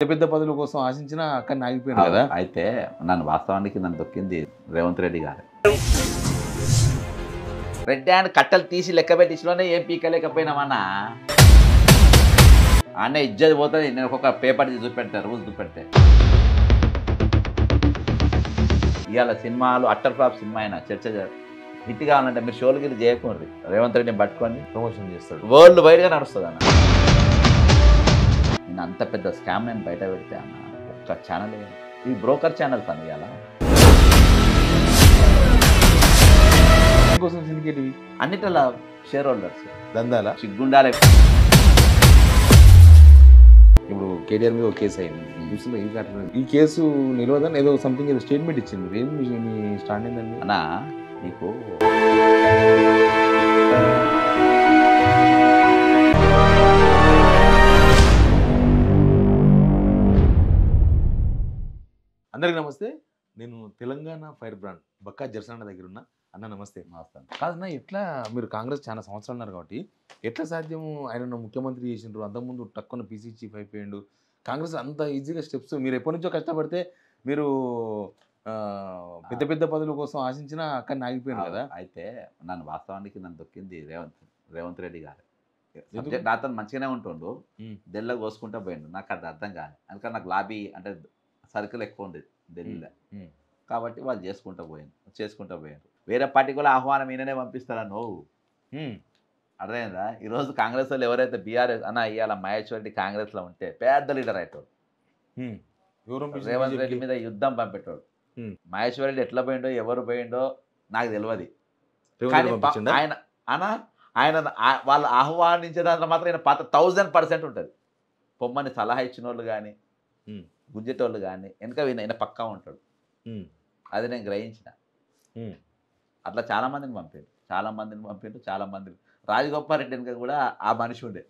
పెద్ద పెద్ద పదవుల కోసం ఆశించిన అక్కడ ఆగిపోయాను కదా. అయితే వాస్తవానికి నన్ను దొక్కింది రేవంత్ రెడ్డి గారు. రెడ్ హ్యాండ్ కట్టలు తీసి లెక్క పెట్టించలోనే ఏం పీకలేకపోయినామన్నా. అన్న ఇజ్జత్ పోతుంది. నేను ఒక పేపర్ చూపెడతా, రూల్స్ చూపెడితే ఇవాళ సినిమాలు అట్టర్ ఫ్లాప్ సినిమా అయినా చర్చ హిట్ కావాలంటే మీరు షోలు గిరి చేయకూడదు. రేవంత్ రెడ్డిని పట్టుకొని ప్రమోషన్ చేస్తాడు, వరల్డ్ వైడ్గా నడుస్తుంది అన్న. నేను అంత పెద్ద స్కామ్ నేను బయట పెడితే అన్న ఒక్క ఛానల్ ఈ బ్రోకర్ ఛానల్స్ అని ఇవాళ కోసం సిండికేట్ అన్నిటిలో షేర్ హోల్డర్స్ దందాల సిగ్గుండాలి. ఇప్పుడు కేటీఆర్ మీద ఒక కేసు అయింది. న్యూస్లో ఏం కాదు. ఈ కేసు నిలవదని ఏదో సంథింగ్ ఏదో స్టేట్మెంట్ ఇచ్చింది. ఏం మీ స్టాండ్ ఏందండి అన్నా? నీకు అందరికి నమస్తే. నేను తెలంగాణ ఫైర్ బ్రాండ్ బక్కా జర్సన్న దగ్గర ఉన్నా. అన్న నమస్తే. కాదన్నా, ఎట్లా మీరు కాంగ్రెస్ చాలా సంవత్సరాలు ఉన్నారు కాబట్టి ఎట్లా సాధ్యము? ఆయన ముఖ్యమంత్రి చేసిండ్రు, అంతకుముందు టక్కున పీసీ చీఫ్ అయిపోయిండు. కాంగ్రెస్ అంత ఈజీగా స్టెప్స్ మీరు ఎప్పటి నుంచో కష్టపడితే మీరు పెద్ద పెద్ద పదవుల కోసం ఆశించిన అక్కడ ఆగిపోయాను కదా. అయితే వాస్తవానికి నన్ను దొక్కింది రేవంత్ రెడ్డి గారు. నాతో మంచిగానే ఉంటుండు, ఢిల్లీలో కోసుకుంటూ పోయిండు. నాకు అది అర్థం కాదు. అందుకని నాకు లాబీ అంటే సర్కిల్ ఎక్కువ ఉండేది ఢిల్లీలో. కాబట్టి వాళ్ళు చేసుకుంటూ పోయారు. వేరే పార్టీ కూడా ఆహ్వానం ఈయననే పంపిస్తారా నువ్వు? అర్థమైందా? ఈరోజు కాంగ్రెస్ వాళ్ళు ఎవరైతే బీఆర్ఎస్ అన్న ఇవాళ మహేశ్వర్ రెడ్డి కాంగ్రెస్లో ఉంటే పెద్ద లీడర్ అవుతాడు. రేవంత్ రెడ్డి మీద యుద్ధం పంపేటోడు. మహేశ్వర్ రెడ్డి ఎట్లా పోయిండో ఎవరు పోయిండో నాకు తెలియదు. ఆయన వాళ్ళు ఆహ్వానించే దాంట్లో మాత్రం ఆయన 1000% ఉంటుంది. పొమ్మని సలహా ఇచ్చిన వాళ్ళు కానీ గుంజేటోళ్ళు కానీ వెనక ఈయన పక్కా ఉంటాడు. అది నేను గ్రహించిన. అట్లా చాలామందిని పంపిండు. రాజగోపాల్ రెడ్డి వెనుక కూడా ఆ మనిషి ఉండే.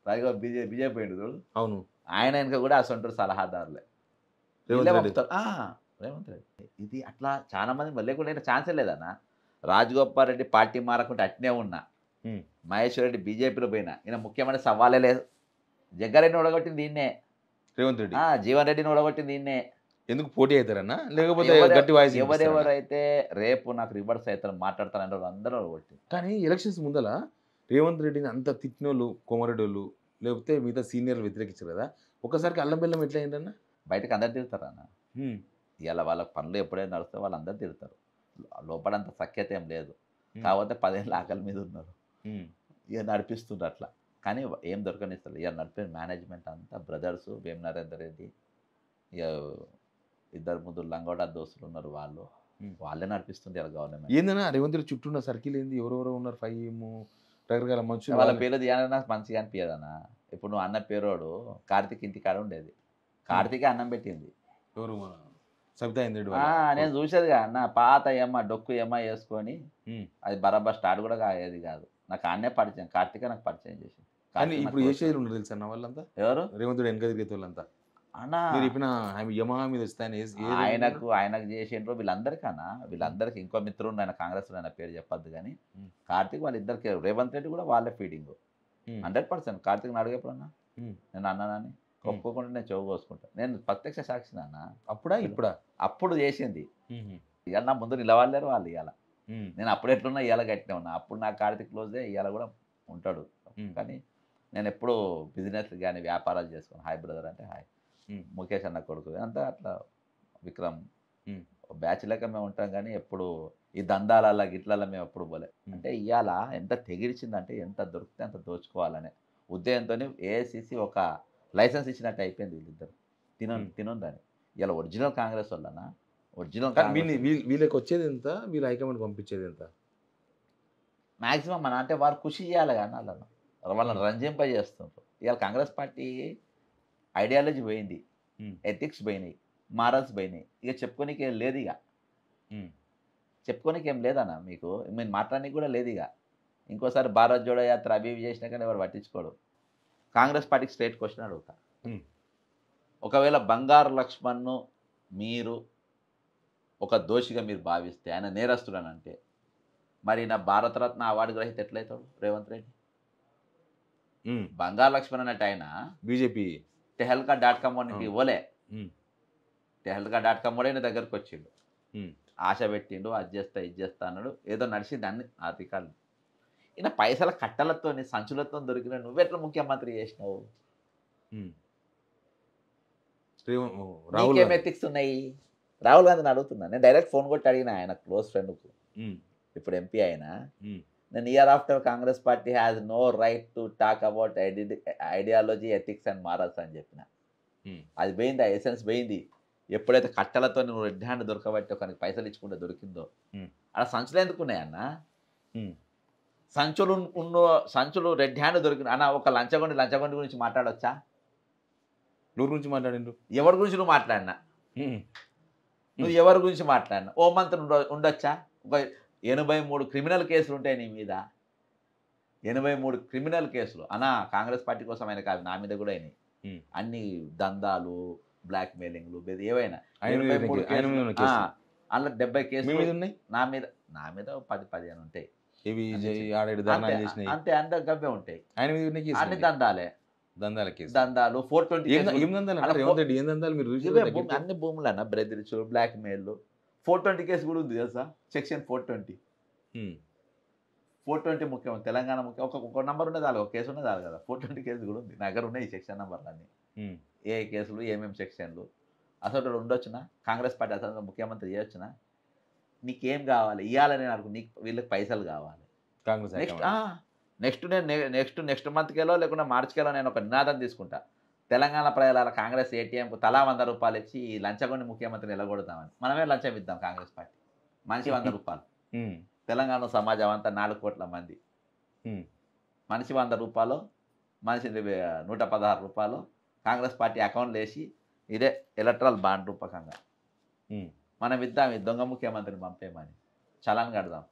రాజగోపాల్ బీజేపీ పోయిండు చూడు. అవును, ఆయన వెనుక కూడా అసొంటారు సలహాదారులే రేవంత్ రెడ్డి. ఇది అట్లా చాలా మంది లేకుండా ఛాన్సే లేదన్న. రాజగోపాల్ రెడ్డి పార్టీ మారకుంటే అట్నే ఉన్నా, మహేశ్వర్ రెడ్డి బీజేపీలో పోయినా ఈయన ముఖ్యమైన సవాలే లేదు. జగ్గారెడ్డిని ఓడగొట్టింది దీన్నే, రేవంత్ రెడ్డి జీవన్ రెడ్డిని ఓడగొట్టింది దీన్నే. ఎందుకు పోటీ అవుతారన్నా? లేకపోతే ఎవరెవరైతే రేపు నాకు రివర్స్ అవుతారు మాట్లాడతారంటే అందరూ ఓడగొట్టి. కానీ ఎలక్షన్స్ ముందల రేవంత్ రెడ్డిని అంత తిట్టినోళ్ళు కోమారెడ్డి వాళ్ళు లేకపోతే మిగతా సీనియర్లు వ్యతిరేకించారు కదా. ఒకసారికి అల్లం బెల్లం ఎట్లా అయిందన్న? బయటకు అందరు తిరుగుతారు అన్న. ఇవాళ వాళ్ళ పనులు ఎప్పుడైనా నడుస్తే వాళ్ళు అందరు తిరుగుతారు. లోపలంత సఖ్యత ఏం లేదు. కాకపోతే 10 ఏళ్ళ ఆకలి మీద ఉన్నారు. ఇక నడిపిస్తుండ్రు అట్లా. కానీ ఏం దొరకనిస్తారు. ఇక నడిపే మేనేజ్మెంట్ అంతా బ్రదర్స్ వేం నరేందర్ రెడ్డి, ఇక 2 లంగోడా దోస్తులు ఉన్నారు. వాళ్ళే నడిపిస్తుంది ఇలా గవర్నమెంట్. ఏందన్నా రేవంత్ రెడ్డి చుట్టూ ఉన్న సర్కిల్ ఏంది? ఎవరెవరో ఉన్నారు, 5 రకరకాల మనుషులు. వాళ్ళ పేర్లు తీయాలన్నా మంచిగా అనిపించదన్నా. ఇప్పుడు నువ్వు అన్న పేరోడు కార్తీక్ ఇంటికాడ ఉండేది. కార్తీకే అన్నం పెట్టింది. ఎవరు? సబితా ఇంద్రుడు. నేను చూసేదిగా అన్న. పాత డొక్కు వేసుకొని అది బరాబర్ స్టార్ట్ కూడా కాదు కాదు. నాకు అన్నే పరిచయం, కార్తీకే నాకు పరిచయం చేసింది. కానీ ఇప్పుడు ఏ స్టేజ్లో ఉన్నారు తెలుసా అన్న వాళ్ళంతా? ఎవరు? రేవంత్ రెడ్డి వెనక తిరిగే వాళ్ళంతా అన్న. మీరు చెప్పిన యమహా మీద ఆయనకు చేసిండ్రు. వీళ్ళందరికీ ఇంకో మిత్రుడు ఆయన కాంగ్రెస్ ఆయన పేరు చెప్పొద్దు కానీ కార్తీక్ వాళ్ళిద్దరికి, రేవంత్ రెడ్డి కూడా వాళ్ళే ఫీడింగ్ 100%. కార్తీక్ అడిగేప్పుడన్నా నేను అన్నానని ఒప్పుకోకుండా నేను చెవు కోసుకుంటాను. నేను ప్రత్యక్ష సాక్షి అన్న. అప్పుడు చేసింది. ఇవాళ నా ముందు నిలవాలేరు వాళ్ళు. ఇవాళ నేను అప్పుడు ఎట్లున్నా ఇవాళ గట్టినే ఉన్నా. అప్పుడు నా కార్తీక్ క్లోజే, ఇవాళ కూడా ఉంటాడు. కానీ నేను ఎప్పుడు బిజినెస్ కానీ వ్యాపారాలు చేసుకుని హాయ్ బ్రదర్ అంటే హాయ్, ముఖేష్ అన్న కొడుకు అంతా అట్లా విక్రమ్ బ్యాచ్ లెక్క మేము ఉంటాం. కానీ ఎప్పుడు ఈ దందాలల్లా గిట్లల్లా మేము ఎప్పుడు పోలే. అంటే ఇవాళ ఎంత తెగిరిచిందంటే ఎంత దొరికితే అంత దోచుకోవాలనే ఉద్దేశంతో ఏఐసిసి ఒక లైసెన్స్ ఇచ్చినట్టు అయిపోయింది. వీళ్ళిద్దరు తినుందని. ఇలా ఒరిజినల్ కాంగ్రెస్ వాళ్ళనా? ఒరిజినల్ వీళ్ళకి వచ్చేది ఎంత, వీళ్ళ హైకమాండ్ పంపించేది ఎంత మ్యాక్సిమం మన అంటే వారు కృషి చేయాలి కానీ వాళ్ళని రంజింపజేస్తుంటారు. ఇవాళ కాంగ్రెస్ పార్టీ ఐడియాలజీ పోయింది, ఎథిక్స్ పోయినాయి, మారల్స్ పోయినాయి. ఇక చెప్పుకోనికి ఏం లేదు. ఇక చెప్పుకోనికి ఏం లేదన్న. మీకు నేను మాట్లాడడానికి కూడా లేదు. ఇక ఇంకోసారి భారత్ జోడో యాత్ర అవి చేసినా కానీ ఎవరు పట్టించుకోడు. కాంగ్రెస్ పార్టీకి స్ట్రైట్ క్వశ్చన్ అడుగుతా. ఒకవేళ బంగారు లక్ష్మణ్ను మీరు ఒక దోషిగా మీరు భావిస్తే, ఆయన నేరస్తుడనంటే, మరి నా భారతరత్న అవార్డు గ్రహీత ఎట్లయితాడు రేవంత్ రెడ్డి? బంగారు లక్ష్మణ్ అన్నట్టు ఆయన బీజేపీ tehelka.com వానికి ఇవ్వలే. ఉమ్, tehelka.com వాడే నా దగ్గరకు వచ్చిండు, ఉమ్, ఆశ పెట్టిండు, అది చేస్తా ఇది చేస్తా అన్నాడు. ఏదో నడిచింది అన్ని ఆర్థికాలు. ఈయన పైసల కట్టలతో సంచులతో దొరికిన నువ్వెట్లా ముఖ్యమంత్రి చేసినావు? ఉమ్. రాహుల్ నీకేం గాంధీ. ఎథిక్స్ ఉన్నాయి? రాహుల్ గాంధీని అడుగుతున్నా. నేను డైరెక్ట్ ఫోన్ కొట్టి అడిగిన ఆయన క్లోజ్ ఫ్రెండ్కు, ఉమ్, ఇప్పుడు ఎంపీ అయినా. ఉమ్, నేను year after Congress party has no right to talk about ideology ethics and morals అని చెప్పిన. ఉమ్, అది పోయింది, ఆ ఎసెన్స్ పోయింది. ఎప్పుడైతే కట్టలతో నువ్వు రెడ్ హ్యాండ్ దొరకబట్టి ఒకరికి పైసలు ఇచ్చుకుంటే దొరికిందో, అలా సంచులు ఎందుకు ఉన్నాయన్న? ఉమ్. సంచులు రెడ్ హ్యాండ్ దొరికిన అన్న. ఒక లంచగొండి గురించి మాట్లాడొచ్చా? ఎవరి గురించి మాట్లాడిండ్రు? ఎవరి గురించి నువ్వు మాట్లాడినా, నువ్వు ఎవరి గురించి మాట్లాడినా ఓ మంత్రి ఉండొచ్చా? ఒక 83 క్రిమినల్ కేసులు ఉంటాయి నీ మీద. 83 క్రిమినల్ కేసులు అన్న. కాంగ్రెస్ పార్టీ కోసం ఆయన కాదు, నా మీద కూడా అయినాయి. అన్ని దందాలు, బ్లాక్ మెయిలింగ్లు, ఏవైనా 83 కేసులు. అందులో 70 కేసులు ఉన్నాయి నా మీద. 10-15 ఉంటాయి. అంతే, అందరు గవ్వే ఉంటాయి. అన్ని దందాలే, దందాలు 420 అన్ని భూములు అన్న. బ్రెదిరిచు, బ్లాక్ మెయిల్, 420 కేసు కూడా ఉంది తెలుసా? సెక్షన్ 420. 420 ముఖ్యం, తెలంగాణ ముఖ్యం. ఒక నంబర్ ఉన్నది చాలు, ఒక కేసు ఉన్నది చాలు కదా. 420 కేసు కూడా ఉంది. నా దగ్గర ఉన్నాయి ఈ సెక్షన్ నెంబర్లు అన్నీ. ఏ కేసులు, ఏమేమి సెక్షన్లు. అసలు ఉండొచ్చునా? కాంగ్రెస్ పార్టీ అసలు ముఖ్యమంత్రి చేయొచ్చునా? నీకేం కావాలి ఇవ్వాలని అడుగు. నీకు వీళ్ళకి పైసలు కావాలి. నెక్స్ట్ మంత్కేలో లేకుండా మార్చికేలో నేను ఒక నినాదం తీసుకుంటా. తెలంగాణ ప్రజల కాంగ్రెస్ ఏటీఎంకు తలా 100 రూపాయలు ఇచ్చి ఈ లంచగొండి ముఖ్యమంత్రిని ఎలగొడతామని. మనమే లంచం ఇద్దాం కాంగ్రెస్ పార్టీ. మనిషి 100 రూపాయలు. తెలంగాణ సమాజం అంతా 4 కోట్ల మంది. మనిషి 100 రూపాయలు, మనిషి 116 రూపాయలు కాంగ్రెస్ పార్టీ అకౌంట్లు వేసి ఇదే ఎలక్ట్రల్ బాండ్ రూపకంగా మనం ఇద్దాం. ఈ దొంగ ముఖ్యమంత్రిని పంపేమని చలాన్ కడదాం.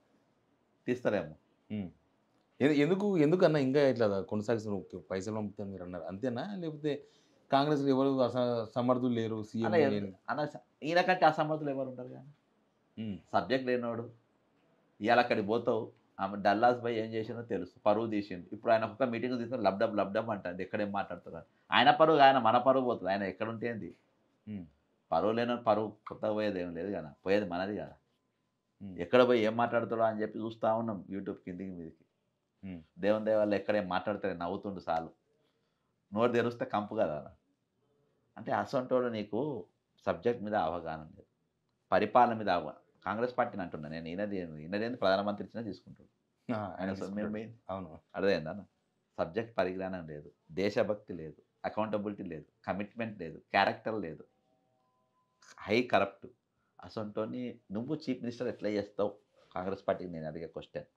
తీస్తారేమో. ఎందుకన్నా ఇంకా ఇట్లా కొనసాగిస్తున్న పైసలు పంపుతాను మీరు అన్నారు అంతేనా? లేకపోతే కాంగ్రెస్ ఎవరు సమర్థులు లేరు? సీఎం ఈయనకంటే అసమర్థులు ఎవరు ఉంటారు కానీ. సబ్జెక్ట్ లేనివాడు. ఇవాళ అక్కడికి పోతావు, ఆమె డల్లాస్ పోయి ఏం చేసిందో తెలుసు, పరువు తీసిండు. ఇప్పుడు ఆయన ఒక్క మీటింగ్ తీసుకుని లబ్డబ్ అంటుంది. ఎక్కడేం మాట్లాడుతున్నారు? ఆయన పరువు, ఆయన మన పరువు పోతుంది. ఆయన ఎక్కడుంటేంది? పరువు లేని పరువు కొత్తగా పోయేది ఏం లేదు కదా, పోయేది మనది కదా. ఎక్కడ పోయి ఏం మాట్లాడుతాడో అని చెప్పి చూస్తూ ఉన్నాం యూట్యూబ్ కిందికి మీదకి. దేవుని దేవాళ్ళు ఎక్కడేం మాట్లాడితే నవ్వుతుండు చాలు. నోరు తెరిస్తే కంపు కదా. అంటే అసంటోడు నీకు సబ్జెక్ట్ మీద అవగాహన లేదు, పరిపాలన మీద అవగాహన. కాంగ్రెస్ పార్టీని అంటున్నా నేను. ఈయనదేంది ప్రధానమంత్రి ఇచ్చినా తీసుకుంటాడు. అవును, అర్థమైందన్న. సబ్జెక్ట్ పరిజ్ఞానం లేదు, దేశభక్తి లేదు, అకౌంటబిలిటీ లేదు, కమిట్మెంట్ లేదు, క్యారెక్టర్ లేదు, హై కరప్ట్. అసంటోని నువ్వు చీఫ్ మినిస్టర్ ఎట్లా చేస్తావు కాంగ్రెస్ పార్టీకి? నేను అడిగే క్వశ్చన్.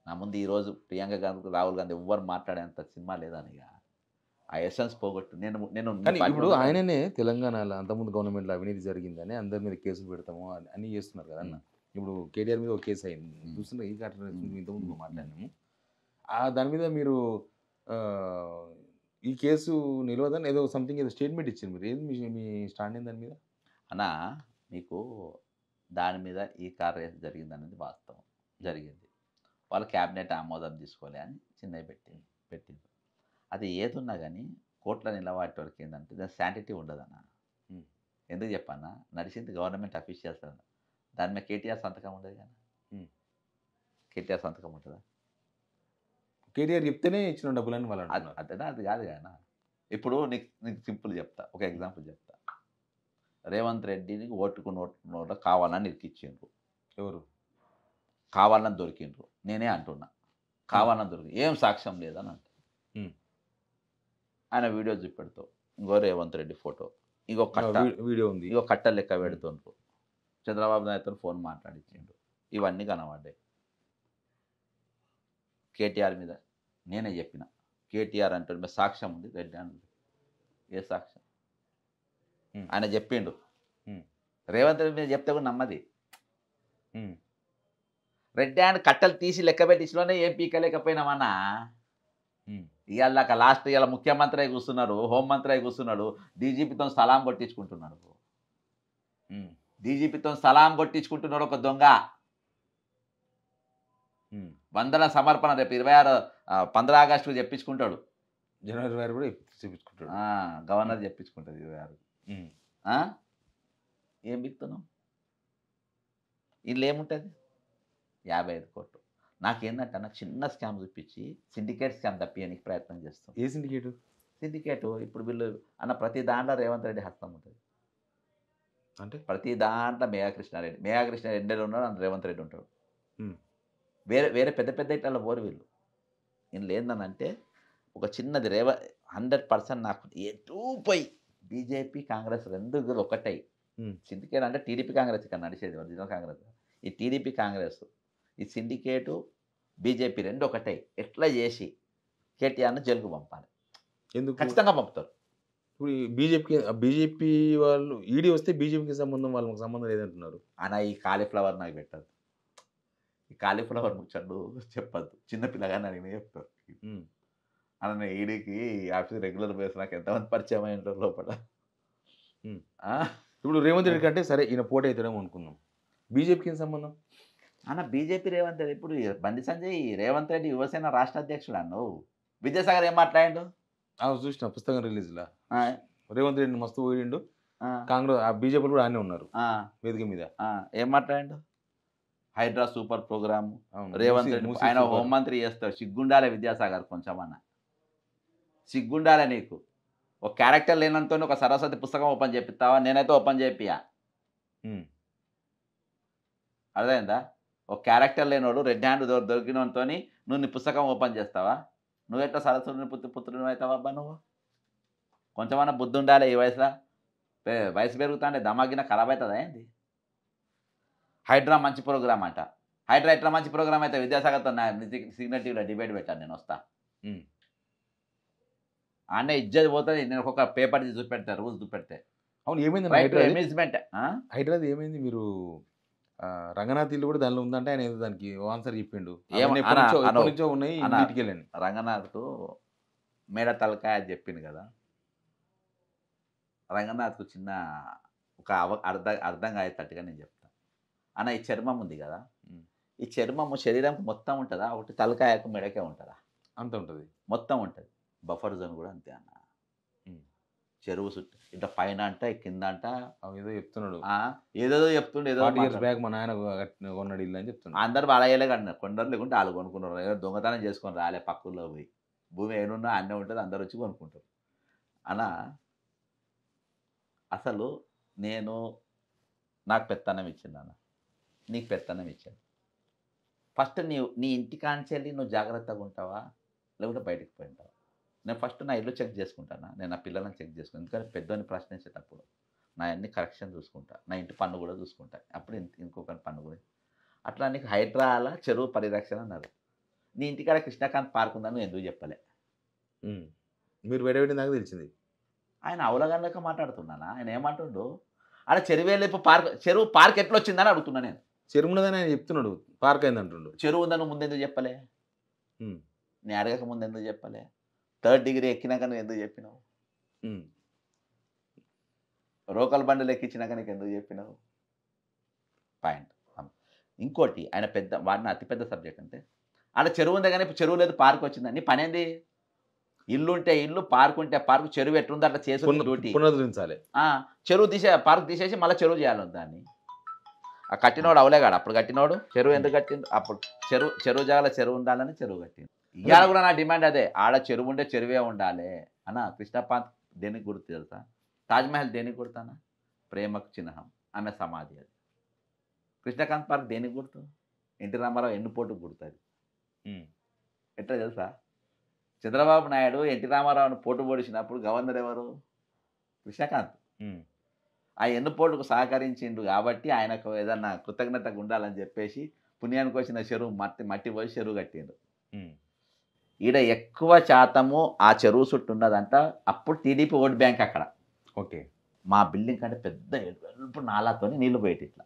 నా ముందు ఈరోజు ప్రియాంక గాంధీ, రాహుల్ గాంధీ ఎవ్వరు మాట్లాడేంత సినిమా లేదని ఆ ఎసెన్స్ పోగొట్టు. నేను ఇప్పుడు ఆయననే తెలంగాణలో అంతకుముందు గవర్నమెంట్లో అవినీతి జరిగిందని అందరి మీద కేసులు పెడతాము అని చేస్తున్నారు కదా అన్న. ఇప్పుడు కేటీఆర్ మీద ఒక కేసు అయింది చూస్తున్నా. ఈ కారణం ఇంతకుముందు మాట్లాడినాము దాని మీద. మీరు ఈ కేసు నిలవదని ఏదో సంథింగ్ ఏదో స్టేట్మెంట్ ఇచ్చింది. మీరు ఏది మీ స్టాండ్ అయింది దాని మీద? అన్నా మీకు దాని మీద ఈ కార్యం జరిగింది అనేది వాస్తవం. జరిగింది. వాళ్ళు క్యాబినెట్ ఆమోదం తీసుకోలే అని చిన్నవి పెట్టింది. అది ఏదున్నా కానీ కోర్టులో నిలబడే వరకు ఏంటంటే దాని శాంటిటీ ఉండదన్న. ఎందుకు చెప్పన్నా? నడిచింది గవర్నమెంట్ అఫీషియల్స్ అన్న. దాని మీద కేటీఆర్ సంతకం ఉండదు కానీ. కేటీఆర్ సంతకం ఉంటుందా? కేటీఆర్ చెప్తేనే ఇచ్చిన డబ్బులని వాళ్ళు అదే. అది కాదు కానీ ఇప్పుడు నీకు సింపుల్ చెప్తా, ఒక ఎగ్జాంపుల్ చెప్తా. రేవంత్ రెడ్డిని ఓటుకు నోట్లో కావాలని ఇరికిచ్చిండ్రు. ఎవరు? కావాలని దొరికిండ్రు. నేనే అంటున్నా కావాలని దొరికి. ఏం సాక్ష్యం లేదని అంటే ఆయన వీడియో చూపెడతావు. ఇంకో రేవంత్ రెడ్డి ఫోటో, ఇంకో కట్ట వీడియో ఉంది, ఇంకో కట్ట లెక్క పెడుతుండ్రు. చంద్రబాబు నాయుడుతో ఫోన్ మాట్లాడించిండు. ఇవన్నీ కనబడ్డాయి. కేటీఆర్ మీద నేనే చెప్పిన. కేటీఆర్ అంటే మీద సాక్ష్యం ఉంది. రెడ్డి అని ఏ సాక్ష్యం? ఆయన చెప్పిండు. రేవంత్ రెడ్డి మీద చెప్తే కూడా నమ్మది. రెడ్డి ఆయన కట్టలు తీసి లెక్క పెట్టించలోనే ఏం పీకలేకపోయినామన్నా. ఇవాళ లాస్ట్ ఇవాళ ముఖ్యమంత్రి అయి కూర్చున్నాడు, హోంమంత్రి అయి కూర్చున్నాడు, డీజీపీతో సలాం కొట్టించుకుంటున్నాడు. డీజీపీతో సలాం కొట్టించుకుంటున్నాడు ఒక దొంగ. వందన సమర్పణ రేపు 15 ఆగస్టుకు చెప్పించుకుంటాడు. జనవరి వారు కూడా చూపించుకుంటాడు. గవర్నర్ చెప్పించుకుంటుంది 26. ఉమ్. ఆ? ఏం బిక్తున్నాం ఇందులో ఏముంటుంది 55 కోట్లు. నాకేందంటే అన్న చిన్న స్కామ్ చూపించి సిండికేట్ స్కామ్ తప్పియడానికి ప్రయత్నం చేస్తాం. ఏ సిండికేట్? సిండికేట్ ఇప్పుడు వీళ్ళు అన్న ప్రతి దాంట్లో రేవంత్ రెడ్డి హస్తం ఉంటుంది. అంటే ప్రతి దాంట్లో మేఘాకృష్ణారెడ్డి ఎండలో ఉన్నాడు, అందులో రేవంత్ రెడ్డి ఉంటాడు. ఉమ్. వేరే వేరే పెద్ద పెద్ద ఇట్లా పోరు వీళ్ళు. ఇందులో ఏందనంటే ఒక చిన్నది 100% నాకు ఎటు పోయి బీజేపీ కాంగ్రెస్ రెండు ఒకటై ఉమ్. సిండికేట్ అంటే టీడీపీ కాంగ్రెస్ ఇక్కడ నడిచేది ఒరిజినల్ కాంగ్రెస్. ఈ టీడీపీ కాంగ్రెస్ ఈ సిండికేటు బీజేపీ రెండు ఒకటై ఎట్లా చేసి కేటీఆర్ను జైలుకు పంపాలి. ఎందుకు? ఖచ్చితంగా పంపుతారు. ఇప్పుడు బీజేపీ వాళ్ళు ఈడీ వస్తే బీజేపీకి సంబంధం, వాళ్ళకి సంబంధం లేదంటున్నారు. అన్న ఈ కాలీఫ్లవర్ నాకు పెట్టద్దు, ఈ కాలీఫ్లవర్ ముచ్చట్లు చెప్పద్దు, చిన్నపిల్లగా నేను చెప్తాను. ఉమ్. అన్న ఈడీకి ఆఫీస్ రెగ్యులర్ బేస్ నాకు ఎంతమంది పరిచయం అయిన లోపల. ఉమ్. ఆ? ఇప్పుడు రేవంత్ రెడ్డి కంటే సరే ఈయన పోటీ అవుతాడేమో అనుకున్నాం. బీజేపీకి ఏం సంబంధం? అన్న బీజేపీ రేవంత్ రెడ్డి ఇప్పుడు బండి సంజయ్ రేవంత్ రెడ్డి యువసేన రాష్ట్ర అధ్యక్షుడు అన్నావు. విద్యాసాగర్ ఏం మాట్లాడిండు? చూసిన పుస్తకం రిలీజ్లా ఆ, రేవంత్ రెడ్డిని మస్తు పోయిండు. ఆ, కాంగ్రెస్ బీజేపీ కూడా ఆయనే ఉన్నారు ఆ, వేదిక మీద. ఏం మాట్లాడిండు? హైడ్రా సూపర్ ప్రోగ్రామ్ అవును. రేవంత్ రెడ్డి మూసీ ఆయన సూపర్. హోంమంత్రి చేస్తాడు. సిగ్గుండాలే విద్యాసాగర్ కొంచెం అన్న, సిగ్గుండాలే నీకు. ఒక క్యారెక్టర్ లేనంతో ఒక సరస్వతి పుస్తకం ఓపెన్ చేపిస్తావా? నేనైతే ఓపెన్ చేపియా. ఉమ్. అర్థమైందా? ఒక క్యారెక్టర్ లేనోడు రెడ్ హ్యాండ్ దొరికినంతో నువ్వు నీ పుస్తకం ఓపెన్ చేస్తావా? నువ్వెట్లా సరస్వతిని పుత్రుని అవుతావా అబ్బా నువ్వు? కొంచెమన్నా బుద్ధి ఉండాలి ఈ వయసులో. వయసు పెరుగుతా అంటే దమాగిన ఖరాబ్ అవుతుందా ఏంది? హైడ్రా మంచి ప్రోగ్రామ్ అంట. హైడ్రా ఎట్లా మంచి ప్రోగ్రామ్ అయితే విద్యాసాగర్తో నా సిగ్నల్ టీవీలో డిబేట్ పెట్టాను, నేను వస్తా. ఉమ్. అన్నీ ఇజ్జత్ పోతుంది. నేను ఒక్కొక్క పేపర్ చూపెడతా, రూల్స్ చూపెడితే. అవును, ఏమైంది రైట్ టు అమ్యూజ్మెంట్. హైదరాబాద్ ఏమైంది? మీరు రంగనాథ్ ఇల్లు కూడా దానిలో ఉందంటే ఆయన ఏదో దానికి ఆన్సర్ చెప్పిండు. ఏమో అవన్నీ ఎప్పటి నుంచో ఉన్నాయి, అన్న. ఇంటికి వెళ్ళండి. రంగనాథ్కు మేడ తలకాయ అని చెప్పింది కదా. రంగనాథ్కు చిన్న ఒక అర్థం అయ్యేటట్టుగా నేను చెప్తాను అన్న. ఈ చర్మం ఉంది కదా, ఈ చర్మము శరీరం మొత్తం ఉంటుందా? ఒకటి తలకాయకు మెడకే ఉంటుందా? అంత ఉంటుంది, మొత్తం ఉంటుంది. బఫర్ జోన్ కూడా అంతే అన్న. చెరువు చుట్టూ ఇట్లా పైన అంట కింద అంట ఏదో చెప్తున్నాడు, ఏదేదో చెప్తుండే. ఏదో 40 years బ్యాక్ మా నాయన కొన్నాడు ఇల్లు అని చెప్తున్నాడు. అందరు బాలయ్యలే కట్టినారు, కొందరు లేకుంటే వాళ్ళు కొనుక్కున్నారు. ఏదో దొంగతనం చేసుకొని రాలే పక్కల్లో పోయి. భూమి ఏడున్నా అన్నీ ఉంటుంది, అందరు వచ్చి కొనుక్కుంటారు అలా. అసలు నాకు పెత్తనం ఇచ్చింది అన్న, నీకు పెత్తనం ఇచ్చాను. ఫస్ట్ నీ ఇంటికాంచెల్లి నువ్వు జాగ్రత్తగా ఉంటావా లేకుంటే బయటికి పోయింటావా? నేను ఫస్ట్ నా ఇల్లు చెక్ చేసుకుంటాను, నేను నా పిల్లలను చెక్ చేసుకుంటాను. ఎందుకంటే పెద్దోని ప్రశ్నించేటప్పుడు నా అన్ని కరెక్షన్ చూసుకుంటా, నా ఇంటి పన్ను కూడా చూసుకుంటా. అప్పుడు ఇంకొకటి పన్ను కూడా. అట్లా నీకు హైడ్రాల చెరువు పరిరక్షణ అన్నారు. నీ ఇంటికాడ కృష్ణకాంత్ పార్క్ ఉందని నువ్వు ఎందుకు చెప్పలే? మీరు విడబెట్టి నాకు తెలిసింది. ఆయన అవలగనలేక మాట్లాడుతున్నానా? ఆయన ఏమంటుండు? ఆడ చెరువు పార్క్ ఎట్లా వచ్చిందని అడుగుతున్నా నేను. చెరువు ఉన్నదని ఆయన చెప్తున్నాడు, పార్క్ అయింది అంటుండు. చెరువు ఉందని ముందు ఎందుకు చెప్పలే? నేను అడగక ముందు ఎందుకు చెప్పలే? 3rd డిగ్రీ ఎక్కినాక నువ్వు ఎందుకు చెప్పినావు? రోకల్ బండ్లు ఎక్కించినాక నీకు ఎందుకు చెప్పినావు? పాయింట్. ఇంకోటి ఆయన వాడిన అతిపెద్ద సబ్జెక్ట్ అంటే ఆడ చెరువు ఉంది కానీ చెరువు లేదు పార్క్ వచ్చిందని. పని ఏంది? ఇల్లు ఉంటే ఇల్లు, పార్క్ ఉంటే పార్క్. చెరువు ఎట్లుందో అట్లా చేసి డ్యూటీ పునరుద్ధరించాలి. చెరువు పార్క్ తీసేసి మళ్ళీ చెరువు చేయాలి దాన్ని. ఆ కట్టినోడు అవలేగాడు, అప్పుడు కట్టినోడు చెరువు ఎందుకు కట్టిండు? అప్పుడు చెరువు జాగాల చెరువు ఉండాలని చెరువు కట్టిండు. ఇవాళ కూడా నా డిమాండ్ అదే, ఆడ చెరువు ఉంటే చెరువే ఉండాలి అన్న. కృష్ణపాంత్ దేనికి గుర్తు తెలుసా? తాజ్మహల్ దేనికి గుర్తానా? ప్రేమకు చిహ్నం, ఆమె సమాధి. అది కృష్ణకాంత్ పార్క్ దేనికి గుర్తు? ఎన్టీ రామారావు ఎన్నుపోటుకు గుర్తుంది. ఎట్లా తెలుసా? చంద్రబాబు నాయుడు ఎన్టీ రామారావుని పోటు పొడిచినప్పుడు గవర్నర్ ఎవరు? కృష్ణకాంత్. ఆ ఎన్నుపోటుకు సహకరించిండు కాబట్టి ఆయనకు ఏదన్నా కృతజ్ఞతగా ఉండాలని చెప్పేసి పుణ్యానికి వచ్చిన చెరువు మట్టి పోసి చెరువు కట్టిండు. ఈడ ఎక్కువ శాతము ఆ చెరువు చుట్టూ ఉన్నదంట. అప్పుడు టీడీపీ ఓట్ బ్యాంక్ అక్కడ. ఓకే. మా బిల్డింగ్ కంటే పెద్ద ఇప్పుడు నాలాతో నీళ్లు పోయేటి ఇట్లా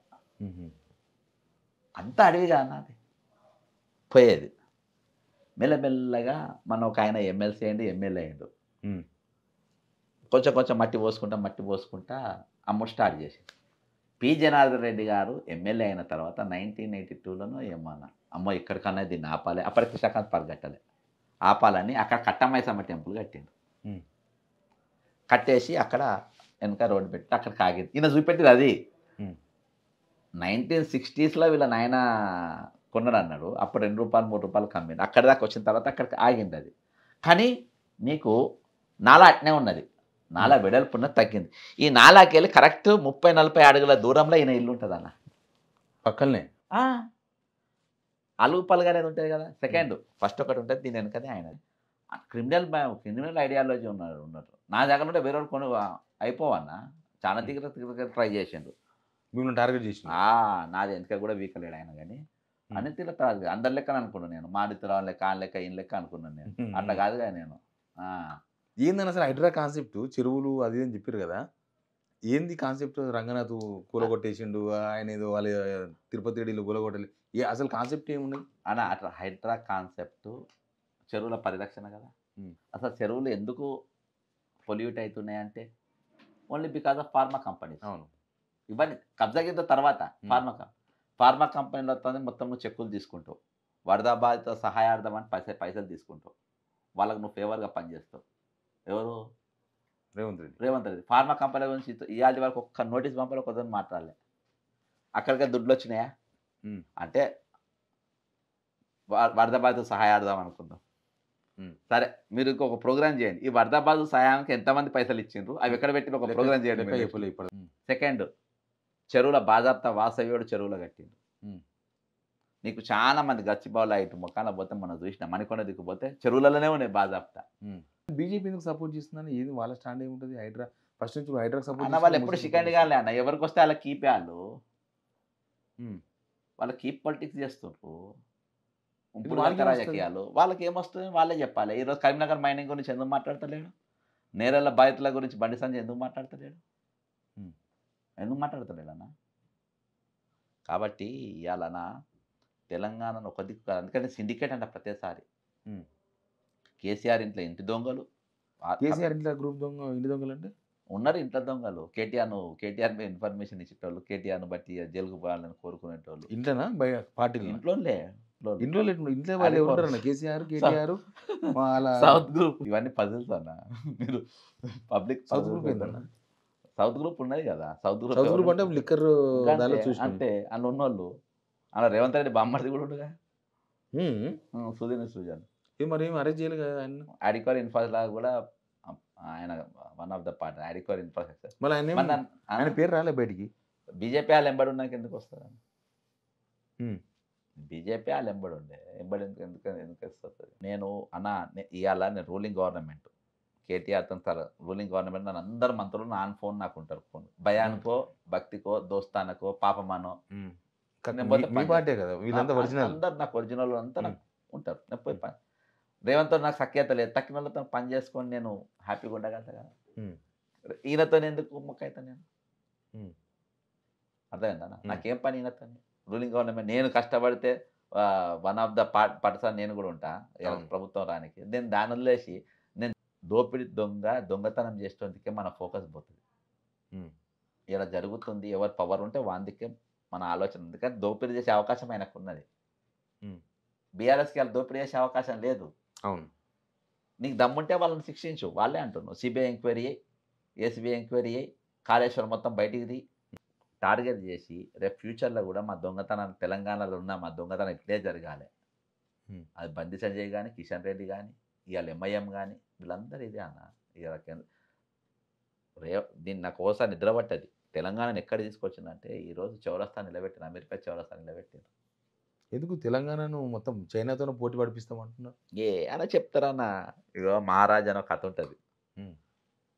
అంతా అడవిగా అన్నది పోయేది. మెల్లమెల్లగా మన ఒక ఆయన ఎమ్మెల్సీ అయ్యిండు, ఎమ్మెల్యే అయ్యిండు. కొంచెం మట్టి పోసుకుంటా అమ్ముడు స్టార్ట్ చేసింది. పి జనార్దన్ రెడ్డి గారు ఎమ్మెల్యే అయిన తర్వాత 1982లోనో ఏమన్నా అమ్మో ఇక్కడికన్నా దీన్ని ఆపాలి. అప్పటికి కృష్ణకాంత్ పార్క్ కట్టలే. ఆపాలని అక్కడ కట్టమైసమ్మ టెంపుల్ కట్టిండు. ఉమ్. కట్టేసి అక్కడ వెనక రోడ్డు పెట్టి అక్కడ కాగింది. ఈయన చూపెట్టింది అది. ఉమ్. 1960స్లో వీళ్ళ నాయన కొన్నాడు అన్నాడు. అప్పుడు ₹2 ₹3 కమ్మింది. అక్కడి దాకా వచ్చిన తర్వాత అక్కడికి ఆగింది అది. కానీ నీకు నాలా అట్నే ఉన్నది. నాలా వెడల్పు ఉన్నది తగ్గింది. ఈ నాలాకెళ్ళి కరెక్ట్ 30-40 అడుగుల దూరంలో ఈయన ఇల్లు ఉంటుంది అన్న. పక్కనే అలుగు పలుగు అనేది ఉంటుంది కదా. సెకండ్ ఫస్ట్ ఒకటి ఉంటుంది, దీని వెనకనే ఆయనది. క్రిమినల్ ఐడియాలజీ ఉన్నట్టు. నా దగ్గర ఉంటే వేరే కొని అయిపోవన్నా. చాలా తిరిగి ట్రై చేసిండు. మిమ్మల్ని టార్గెట్ చేసిన నాది వెనక కూడా వీకలేడు ఆయన. కానీ అన్ని తిరుగుతాడు అందరి లెక్క అనుకున్నాను నేను. మాడితరావు లెక్క ఆయన లెక్క ఈయన లెక్క అనుకున్నాను నేను. అట్లా కాదుగా నేను. ఏందని అసలు హైడ్రా కాన్సెప్ట్ చెరువులు అది అని చెప్పారు కదా, ఏంది కాన్సెప్ట్? రంగనాథ్ కూలగొట్టేసిండు, ఆయన ఏదో వాళ్ళ తిరుపతి రెడ్డిలు కూలగొట్టాలి, అసలు కాన్సెప్ట్ ఏమున్నది అన్న? అట్లా హైడ్రా కాన్సెప్ట్ చెరువుల పరిరక్షణ కదా. అసలు చెరువులు ఎందుకు పొల్యూట్ అవుతున్నాయి అంటే only because of pharma companies. అవును. ఇవన్నీ కబ్జా కింద తర్వాత ఫార్మా కంపెనీలో మొత్తం నువ్వు చెక్కులు తీసుకుంటావు, వరద బాధిత సహాయార్థం అని పైసలు తీసుకుంటావు, వాళ్ళకు నువ్వు ఫేవర్గా పనిచేస్తావు. ఎవరు? రేవంత్ రెడ్డి. ఫార్మా కంపెనీ గురించి ఇవాళ వరకు ఒక్క నోటీస్ పంపాలి, కొద్దిగా మాట్లాడలే. అక్కడికే దుడ్లు వచ్చినాయా అంటే వరద బాధిత సహాయార్థం అనుకుందాం. సరే, మీరు ఇంకొక ప్రోగ్రామ్ చేయండి. ఈ వరద బాధిత సహాయానికి ఎంతమంది పైసలు ఇచ్చిండ్రు, అవి ఎక్కడ పెట్టిన ఒక ప్రోగ్రామ్ చేయండి. సెకండ్, చెరువుల బాజాప్తా వాసవ్యుడు చెరువులో కట్టిండు. నీకు చాలా మంది గచ్చిబావులు ఇటు మొక్కన పోతే మనం చూసిన మణికొండ దిక్కుపోతే చెరువులలోనే ఉన్నాయి బాజాప్తా. బీజేపీ ఎందుకు సపోర్ట్ చేస్తుందని ఏంది వాళ్ళ స్టాండ్ ఏముంటుంది? హైడ్రా ఫస్ట్ నుంచి హైడ్రా సపోర్ట్ అన్న వాళ్ళు ఎప్పుడు షికండి కాలే అన్న. ఎవరికి వస్తే వాళ్ళ కీపే వాళ్ళ కీప్ పాలిటిక్స్ చేస్తుండ్రు. రాజకీయాలు వాళ్ళకి ఏమొస్తుంది వాళ్ళే చెప్పాలి. ఈరోజు కరీంనగర్ మైనింగ్ గురించి ఎందుకు మాట్లాడతలేడు? నేరేళ్ల బాధితుల గురించి బండి సంజయ్ ఎందుకు మాట్లాడతలేడు? అన్న? కాబట్టి ఇవాళన తెలంగాణను ఒక దిక్కు కాదు. అందుకని సిండికేట్ అంట ప్రతిసారి. కేసీఆర్ ఇంట్లో ఇంటి దొంగలు, కేసీఆర్ ఇంట్లో గ్రూప్ దొంగ, ఇంటి దొంగలు అంటే ఉన్నారు ఇంట్లో దొంగలు. కేటీఆర్ మీద ఇన్ఫర్మేషన్ ఇచ్చేటోళ్ళు, కేటీఆర్ను బట్టి జైలుకు పోవాలని కోరుకునేటోళ్ళు. ఇంట్లోనా పార్టీ ఇంట్లో సౌత్ గ్రూప్ ఇవన్నీ పజిల్స్ అన్న. మీరు పబ్లిక్ సౌత్ గ్రూప్ ఉన్నది కదా. సౌత్ గ్రూప్ అంటే లిక్కర్ అంటే అందులో ఉన్నోళ్ళు అలా రేవంత్ రెడ్డి బామ్మర్ది కూడా ఉండగా సుజన్ మరి అరెస్ట్ చేయాలి కదా. అడికోర్ ఇన్ఫ్రాస్ లాగా కూడా ఆయన వన్ ఆఫ్ ద పార్ట్ అడికోర్ ఇన్ఫ్రాస్ట్రక్చర్. ఆయన పేరు రాలే బయటికి. బీజేపీ వాళ్ళు ఎంబడి ఉన్నాక ఎందుకు వస్తుంది? బీజేపీ వాళ్ళు ఎంబడి ఉండే ఎందుకు వస్తుంది? నేను ఇవాళ నేను రూలింగ్ గవర్నమెంట్ కేటీఆర్తో రూలింగ్ గవర్నమెంట్ నన్ను అందరు మంత్రులు నాన్ ఫోన్ నాకు ఉంటారు. ఫోన్ భయానికో భక్తికో దోస్తానకో పాపమానో అందరు నాకు ఒరిజినల్ అంతా నాకు ఉంటారు. నేను పోయి రేవంత్తో నాకు సఖ్యత లేదు. తక్కిన వాళ్ళతో పని చేసుకొని నేను హ్యాపీగా ఉండగలుగుతా కదా. ఈయనతో ఎందుకు మొక్క అవుతా నేను? అర్థమైందా? నాకేం పని ఈయనతో? రూలింగ్ గవర్నమెంట్ నేను కష్టపడితే వన్ ఆఫ్ ద పర్సన్ నేను కూడా ఉంటా ప్రభుత్వం రానికి. నేను దాని వదిలేసి నేను దొంగతనం చేసేందుకే మన ఫోకస్ పోతుంది. ఇలా జరుగుతుంది, ఎవరు పవర్ ఉంటే వాందికే మన ఆలోచన. ఎందుకంటే దోపిడీ చేసే అవకాశం ఆయనకు ఉన్నది. బీఆర్ఎస్కి వాళ్ళు దోపిడీ చేసే అవకాశం లేదు. అవును. నీకు దమ్ముంటే వాళ్ళని శిక్షించు. వాళ్ళే అంటున్నావు సిబిఐ ఎంక్వైరీ అయ్యి, ఏసీబీ ఎంక్వైరీ అయ్యి, కాళేశ్వరం మొత్తం బయటికి టార్గెట్ చేసి రేపు ఫ్యూచర్లో కూడా మా దొంగతనాన్ని తెలంగాణలో ఉన్న మా దొంగతనం ఇట్లే జరగాలి. అది బండి సంజయ్ కానీ, కిషన్ రెడ్డి కానీ, ఇవాళ ఎంఐఎం కానీ వీళ్ళందరూ ఇదే అన్న. ఇవాళ దీన్ని నాకు ఒకసారి నిద్రపట్టది. తెలంగాణను ఎక్కడ తీసుకొచ్చిందంటే ఈరోజు చౌరస్తా నిలబెట్టిన, అమెరికా చౌరస్తా నిలబెట్టిన. ఎందుకు తెలంగాణను మొత్తం చైనాతోనే పోటీ పడిపిస్తాం అంటున్నారు? అలా చెప్తారన్న. ఇదో మహారాజ్ అని ఒక కథ ఉంటుంది.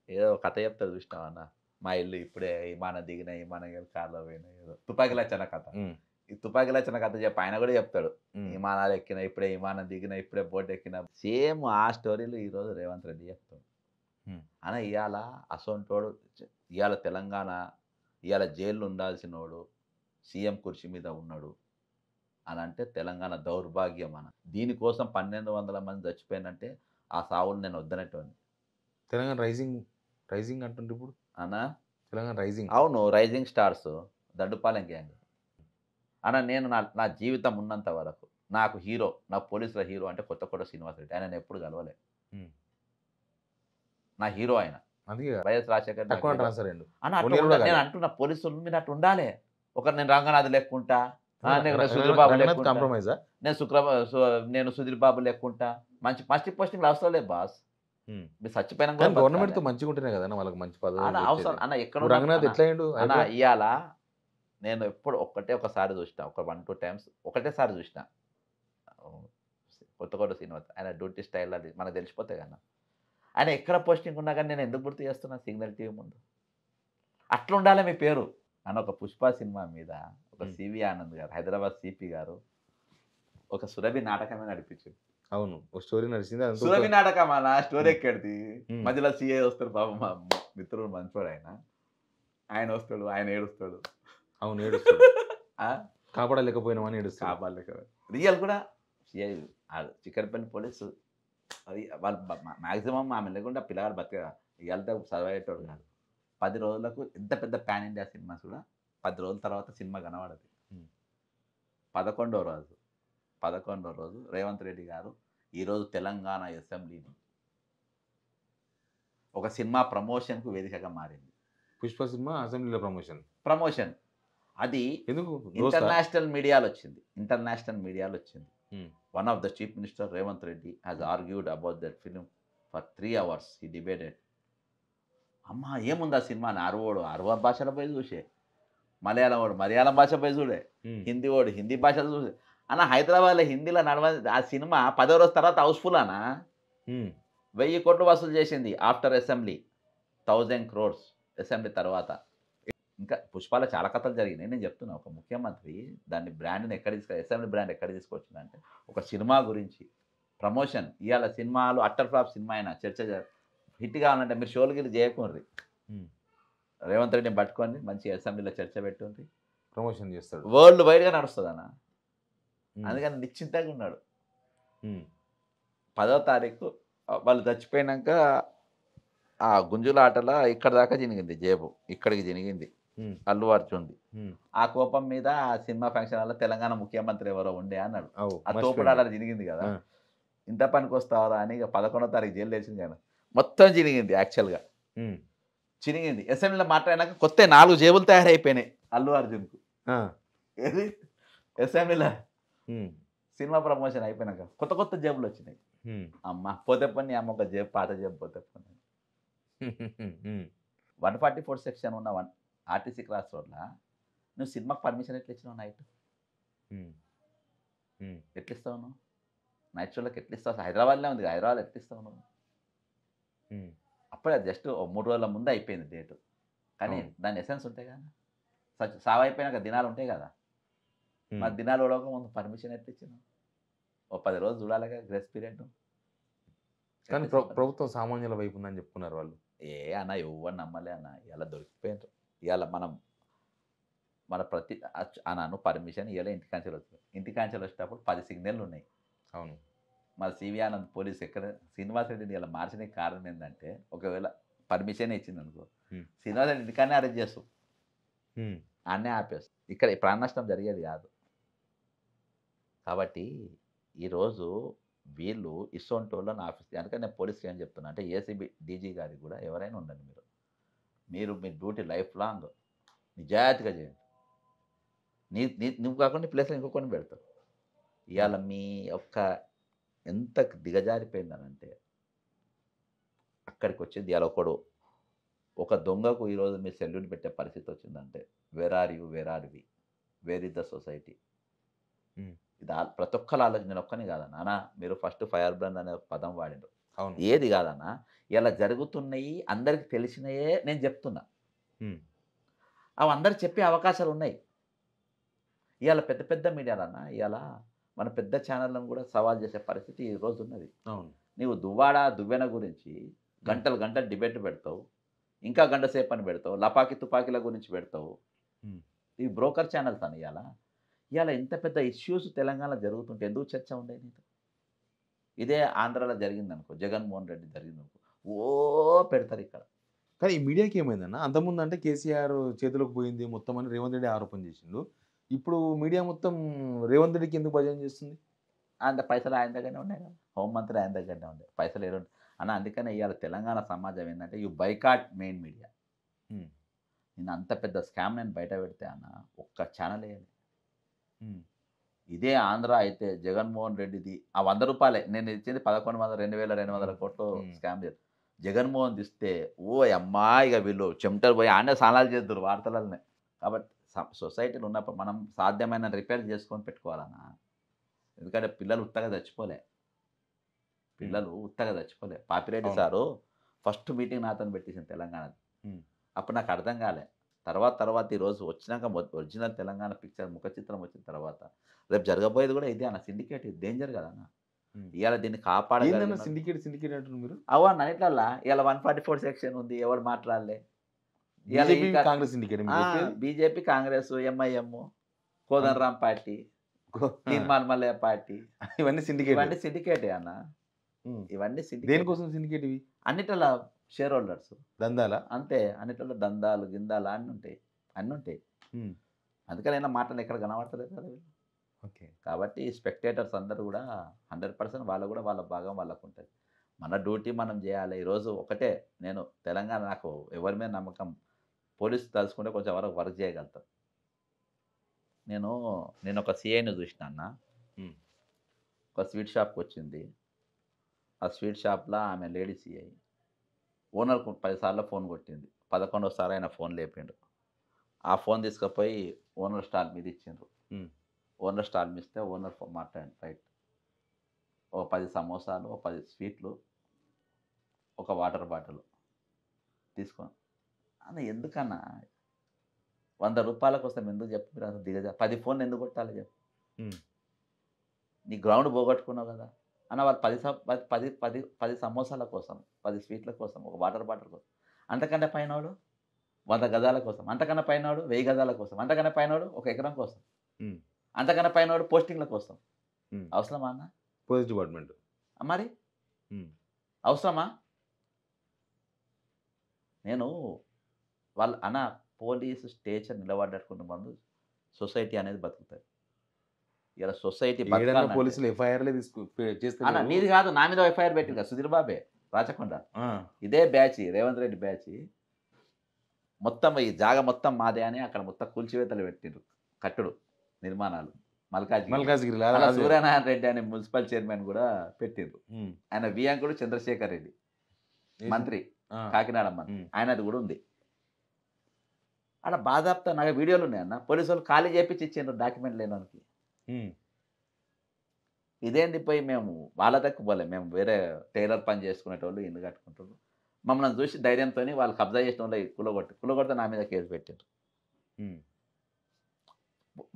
ఏదో కథ చెప్తారు చూసినావన్న. మా ఇల్లు ఇప్పుడే విమానం దిగిన, విమానం కార్లో పోయినా, ఏదో తుపాకీ లచ్చన కథ. ఈ తుపాకీ లచ్చన కథ చెప్పి ఆయన కూడా చెప్తాడు. విమానాలు ఎక్కిన, ఇప్పుడే విమానం దిగిన, ఇప్పుడే బోట్ ఎక్కిన. సేమ్ ఆ స్టోరీలు ఈరోజు రేవంత్ రెడ్డి చెప్తాడు. అన్న ఇవాళ అసొంటోడు, ఇవాళ తెలంగాణ ఇవాళ జైల్లో ఉండాల్సినోడు సీఎం కుర్చీ మీద ఉన్నాడు అని అంటే తెలంగాణ దౌర్భాగ్యం అన్న. దీనికోసం 1200 మంది చచ్చిపోయినంటే ఆ సావులు నేను వద్దనట్టుని. తెలంగాణ రైజింగ్ అంటుండే ఇప్పుడు అన్న. తెలంగాణ రైజింగ్. అవును, రైజింగ్ స్టార్స్ దండుపాలెం గ్యాంగ్ అన్న. నేను నా జీవితం ఉన్నంత వరకు నాకు హీరో, నా పోలీసుల హీరో అంటే కొత్తకోట శ్రీనివాస్ రెడ్డి. ఆయన ఎప్పుడు కలవలే. నా హీరో ఆయన. అందుకే వైఎస్ రాజశేఖర్ నాకు తక్కువ హీరో. ట్రాన్స్ఫర్ అయ్యిండు. అన్న One అట్లా year కూడా నేను కాలేదు. అంటున్నా పోలీసులు మీరు అట్లా ఉండాలి. ఒకరు నేను రంగనాథ్ లెక్కుంటా, నేను సుధీర్ బాబు లెక్కుంటా, కాంప్రమైజా? నేను సుధీర్ బాబు లెక్కుంటా. మంచి పోస్టింగ్ అవసరం లేదు బాస్. మీరు చచ్చిపోయినా కూడా గవర్నమెంట్ తో బతకాలి. మంచిగా ఉంటేనే కదా వాళ్ళకి మంచి పదవి అన్న అవసరం వచ్చేది. అన్న ఎక్కడ ఇప్పుడు రంగనాథ్ ఎట్లా అయ్యిండు? అన్న ఇవాళ నేను ఎప్పుడు ఒకసారి చూసిన, ఒక 1-2 టైమ్స్ ఒకటేసారి చూసిన కొత్తకోట శ్రీనివాస్. ఆయన డ్యూటీ స్టైల్ అది మనకు తెలిసిపోతాయి కదా. ఆయన ఎక్కడ పోస్టింగ్ ఉన్నా కానీ నేను ఎందుకు గుర్తు చేస్తున్నా సిగ్నల్ టీవీ ముందు. అట్లా ఉండాలి మీ పేరు అన్న. ఒక పుష్ప సినిమా మీద ఒక సివి ఆనంద్ గారు, హైదరాబాద్ సిపి గారు ఒక సురభి నాటకమే నడిపించారు. అవును, ఒక స్టోరీ నడిచింది. సురభి నాటకం అన్న స్టోరీ ఎక్కడిది. మధ్యలో సిఐ వస్తాడు బాబు, మా మిత్రుడు మంచోడు ఆయన వస్తాడు, ఆయన ఏడుస్తాడు. అవును, ఏడుస్తాడు. కాపాడలేకపోయినామని ఏడుస్తాడు. కాపాడలేక రియల్ కూడా సిఐ చిక్కడపల్లి పోలీసు అది వాళ్ళు మ్యాక్సిమం ఆమె లేకుండా పిల్లగాడు బతిక ఇవాళతో సర్వైవ్ అయ్యేటోడు కాదు. 10 రోజులకు ఎంత పెద్ద పాన్ ఇండియా సినిమాస్ కూడా 10 రోజుల తర్వాత సినిమా కనబడదు. 11వ రోజు రేవంత్ రెడ్డి గారు ఈరోజు తెలంగాణ అసెంబ్లీని ఒక సినిమా ప్రమోషన్కు వేదికగా మారింది. పుష్ప సినిమా అసెంబ్లీలో ప్రమోషన్ అది ఎందుకు? ఇంటర్నేషనల్ మీడియాలో వచ్చింది. One of the chief minister Revanth Reddy has argued about that film for 3 hours. He debated. అమ్మా ఏముంది ఆ సినిమా అని అరవ భాషలో పోయి చూసే, మలయాళం భాష పోయి చూడే, హిందీ భాషలో చూసే అన్న. హైదరాబాద్లో హిందీలో ఆ సినిమా 10వ రోజు తర్వాత హౌస్ఫుల్ అన్న. 1000 కోట్లు వసూలు చేసింది ఆఫ్టర్ అసెంబ్లీ. 1000 crores అసెంబ్లీ తర్వాత. ఇంకా పుష్పాల చాలా కథలు జరిగినాయి. నేను చెప్తున్నా, ఒక ముఖ్యమంత్రి దాన్ని బ్రాండ్ని అసెంబ్లీ బ్రాండ్ ఎక్కడ తీసుకొచ్చిందంటే ఒక సినిమా గురించి ప్రమోషన్. ఇవాళ సినిమాలు అట్టర్ ఫ్లాప్ సినిమా అయినా చర్చ హిట్ కావాలంటే మీరు షోలుగిరి చేయకుండ్రి, రేవంత్ రెడ్డిని పట్టుకొని మంచి అసెంబ్లీలో చర్చ పెట్టుండ్రి, ప్రమోషన్ చేస్తాడు. వరల్డ్ వైడ్గా నడుస్తుంది అన్న. అందుకని నిశ్చింతగా ఉన్నాడు. 10వ తారీఖు వాళ్ళు చచ్చిపోయినాక ఆ గుంజుల ఆటల ఇక్కడ దాకా జినిగింది, జేబు ఇక్కడికి జినిగింది అల్లు అర్జున్ది. ఆ కోపం మీద ఆ సినిమా ఫంక్షన్ వల్ల తెలంగాణ ముఖ్యమంత్రి ఎవరో ఉండే అన్నాడు. ఆ తోపుడాట జినిగింది కదా, ఇంత పనికి వస్తావరా అని 11వ తారీఖు జైలు తెలిసింది కదా. మొత్తం జినిగింది. యాక్చువల్గా చినిగింది. అసెంబ్లీలో మాట్లాడినాక కొత్త 4 జేబులు తయారైపోయినాయి అల్లు అర్జున్కు. ఏది అసెంబ్లీలో సినిమా ప్రమోషన్ అయిపోయినాక కొత్త జేబులు వచ్చినాయి. అమ్మ పోతే పని అమ్మ ఒక జేబు, పాత జేబు పోతే పని. 144 సెక్షన్ ఉన్న ఆర్టీసీ క్రాస్ రోడ్లో నువ్వు సినిమాకి పర్మిషన్ ఎట్లా ఇచ్చినావు? నైట్ ఎట్లా ఇస్తావు నువ్వు? నైట్ షోలోకి ఎట్లా ఇస్తావు? హైదరాబాద్లో ఉంది, హైదరాబాద్ ఎట్లా ఇస్తావు నువ్వు? అప్పుడే జస్ట్ 3 రోజుల ముందు అయిపోయింది డేటు. కానీ దాని ఎసెన్స్ ఉంటాయి కదా, సావు అయిపోయినాక దినాలు ఉంటాయి కదా. మరి దినాలు ఉడక ముందు పర్మిషన్ ఎట్లా ఇచ్చినావు? ఓ 10 రోజులు చూడాలి కదా గ్రేస్ పీరియడ్. కానీ ప్రభుత్వం సామాన్యుల వైపు ఉందని చెప్పుకున్నారు వాళ్ళు. అన్న ఎవరు నమ్మలే అన్న. ఇలా దొరికిపోయారు. ఇవాళ మన ప్రతి అన్నాను పర్మిషన్ ఇవాళ ఇంటికాంచెలు వచ్చేటప్పుడు 10 సిగ్నల్లు ఉన్నాయి. అవును. మన సివి ఆనంద్ పోలీస్ ఎక్కడ శ్రీనివాస్ రెడ్డిని ఇలా మార్చడానికి కారణం ఏంటంటే ఒకవేళ పర్మిషన్ ఇచ్చింది అనుకో, శ్రీనివాస్ రెడ్డి ఇంటికానే అరెస్ట్ చేస్తాం, అన్నే ఆపేస్తాం. ఇక్కడ ప్రాణ నష్టం జరిగేది కాదు. కాబట్టి ఈరోజు వీళ్ళు ఇసొంటోళ్ళని ఆఫీస్ అందుకని నేను పోలీస్కి ఏం చెప్తున్నా అంటే ఏసీబీ డీజీ గారికి కూడా ఎవరైనా ఉండండి, మీరు మీ డ్యూటీ లైఫ్ లాంగ్ నిజాయితీగా చేయండి. నువ్వు కాకుండా నీ ప్లేస్లో ఇంకొకరిని పెడతావు. ఇవాళ మీ యొక్క ఎంత దిగజారిపోయిందనంటే అక్కడికి వచ్చేది. ఇవాళ ఒక దొంగకు ఈరోజు మీరు సెల్యూట్ పెట్టే పరిస్థితి వచ్చిందంటే where are is the society? ఇది ప్రతి ఒక్కరు ఆలోచన. నేను ఒక్కని కాదన్నా అన్న, మీరు ఫస్ట్ ఫైర్ బ్రాండ్ అనే పదం వాడిండ్రు. ఏది కాదన్నా, ఇలా జరుగుతున్నాయి అందరికి తెలిసినయే నేను చెప్తున్నా. అవి అందరు చెప్పే అవకాశాలు ఉన్నాయి. ఇవాళ పెద్ద మీడియాలన్నా ఇవాళ మన పెద్ద ఛానళ్ళను కూడా సవాల్ చేసే పరిస్థితి ఈరోజు ఉన్నది. నీవు దువ్వెన గురించి గంటలు డిబేట్ పెడతావు, ఇంకా గంట సేపు అని పెడతావు, తుపాకీల గురించి పెడతావు. ఈ బ్రోకర్ ఛానల్స్ అని ఇవాళ ఇంత పెద్ద ఇష్యూస్ తెలంగాణలో జరుగుతుంటే ఎందుకు చర్చ ఉండేది? ఇదే ఆంధ్రాలో జరిగిందనుకో, జగన్మోహన్ రెడ్డి జరిగిందనుకో, పెడతారు ఇక్కడ. కానీ ఈ మీడియాకి ఏమైందన్న, అంతకుముందు అంటే కేసీఆర్ చేతులకు పోయింది మొత్తం అని రేవంత్ రెడ్డి ఆరోపణ చేసిండు. ఇప్పుడు మీడియా మొత్తం రేవంత్ రెడ్డికి ఎందుకు భజన చేస్తుంది? అంత పైసలు ఆయన దగ్గరనే ఉన్నాయి కదా, హోంమంత్రి ఆయన దగ్గరనే ఉండే, పైసలు ఏడు అన్న. అందుకనే ఇవాళ తెలంగాణ సమాజం ఏంటంటే యూ బైకాట్ మెయిన్ మీడియా. నేను అంత పెద్ద స్కామ్ నేను బయట పెడితే అన్న ఒక్క ఛానల్ వేయాలి. ఇదే ఆంధ్ర అయితే జగన్మోహన్ రెడ్డిది ఆ 100 రూపాయలే నేను ఇచ్చింది 11,200 కోట్లు స్కామ్ చేసి జగన్మోహన్ తీస్తే ఓ అమ్మా ఇక వీళ్ళు చెమటలు పోయి ఆనే స్నానాలు చేద్దరు వార్తలనే. కాబట్టి సొసైటీలో ఉన్నప్పుడు మనం సాధ్యమైన రిపేర్ చేసుకొని పెట్టుకోవాలన్నా. ఎందుకంటే పిల్లలు ఉత్తగా చచ్చిపోలే, పాపిరెడ్డి సారు ఫస్ట్ మీటింగ్ నాతో పెట్టేసింది తెలంగాణ. అప్పుడు నాకు అర్థం కాలే. తర్వాత ఈరోజు వచ్చినాక ఒరిజినల్ తెలంగాణ పిక్చర్ ముఖ చిత్రం వచ్చిన తర్వాత రేపు జరగబోయేది కూడా ఇదే అన్న. సిండికేట్ ఇది డేంజర్ కదా అన్న. ఇవాళ దీన్ని కాపాడాలి. సిండికేట్ అంటారు మీరు? అవన్న ఇట్లా ఇవాళ 144 సెక్షన్ ఉంది, ఎవరు మాట్లాడలే. Congress syndicate, BJP, Congress, MIM, Kodandaram party, తీర్మాన్ మల్లయ్య పార్టీ, ఇవన్నీ సిండికేటే అన్న. ఇవన్నీ దేనికోసం సిండికేట్? ఇవి అన్నిట్లా షేర్ హోల్డర్స్ దందాలా? అంతే, అన్నిట్లలో దందాలు గిందాలు అన్నీ ఉంటాయి. అందుకని అయినా మాటలు ఎక్కడ కనబడతలేదు కదా వీళ్ళు. ఓకే. కాబట్టి స్పెక్టేటర్స్ అందరూ కూడా 100% వాళ్ళు కూడా వాళ్ళ భాగం వాళ్ళకు ఉంటుంది. మన డ్యూటీ మనం చేయాలి. ఈరోజు ఒకటే, నేను తెలంగాణ నాకు ఎవరి మీద నమ్మకం, పోలీసు తలుచుకుంటే కొంచెం వరకు వర్క్ చేయగలుగుతాం. నేను ఒక సిఐని చూసిన అన్న. ఒక స్వీట్ షాప్కి వచ్చింది. ఆ స్వీట్ షాప్లో ఆమె లేడీ సిఐ ఓనర్కు 10 సార్లు ఫోన్ కొట్టింది. 11వ సారి ఆయన ఫోన్ లేపిండు. ఆ ఫోన్ తీసుకుపోయి ఓనర్ స్టాల్ మీద ఇచ్చిండ్రు. ఓనర్ స్టాల్ మీద ఇస్తే ఓనర్ ఫోన్ మాట్లాడండి, రైట్, ఓ 10 సమోసాలు, ఓ 10 స్వీట్లు, ఒక వాటర్ బాటిల్ తీసుకో అన్న. ఎందుకన్నా 100 రూపాయల కోసం ఎందుకు చెప్పు మీరు అసలు దిగజా 10 ఫోన్లు ఎందుకు కొట్టాలి చెప్పు. నీ గ్రౌండ్ పోగొట్టుకున్నావు కదా అన్న. వాళ్ళు 10 సమోసాల కోసం, 10 స్వీట్ల కోసం, ఒక వాటర్ బాటిల్ కోసం. అంతకన్నా పైనవాడు 100 గజాల కోసం, అంతకన్నా పైనవాడు 1000 గజాల కోసం, అంతకన్నా పైనవాడు 1 ఎకరం కోసం, అంతకన్నా పైనవాడు పోస్టింగ్ల కోసం. అవసరమా అన్న? పోలీస్ డిపార్ట్మెంట్ మరి అవసరమా? నేను వాళ్ళు అన్న పోలీసు స్టేషన్ నిలబడ్డట్టుకున్న ముందు సొసైటీ అనేది బతుకుతుంది. ఇలా సొసైటీ పోలీసులు ఎఫ్ఐఆర్లే అన్న. నీది కాదు, నా మీద ఎఫ్ఐఆర్ పెట్టింది సుధీర్ బాబే రాచకొండ. ఇదే బ్యాచ్, రేవంత్ రెడ్డి బ్యాచ్ మొత్తం ఈ జాగ మొత్తం మాదే అని అక్కడ మొత్తం కూల్చివేతలు పెట్టిండ్రు, కట్టుడు నిర్మాణాలు. మల్కాజ్గిరి సూర్యనారాయణ రెడ్డి అనే మున్సిపల్ చైర్మన్ కూడా పెట్టిండ్రు. ఆయన వియాంకుడు చంద్రశేఖర్ రెడ్డి మంత్రి, కాకినాడ మంత్రి, ఆయనది కూడా ఉంది. అలా బాధాప్త నాకు వీడియోలు ఉన్నాయి అన్న. పోలీసు వాళ్ళు ఖాళీ చేపించి ఇచ్చిండ్రు డాక్యుమెంట్ లేనోనికి. ఇదేంటి పోయి మేము వాళ్ళ దగ్గర పోలే, మేము వేరే టైలర్ పని చేసుకునేటోళ్ళు ఇల్లు కట్టుకుంటారు. మమ్మల్ని చూసి ధైర్యంతో వాళ్ళు కబ్జా చేసిన వాళ్ళు కులగొడితే నా మీద కేసు పెట్టారు.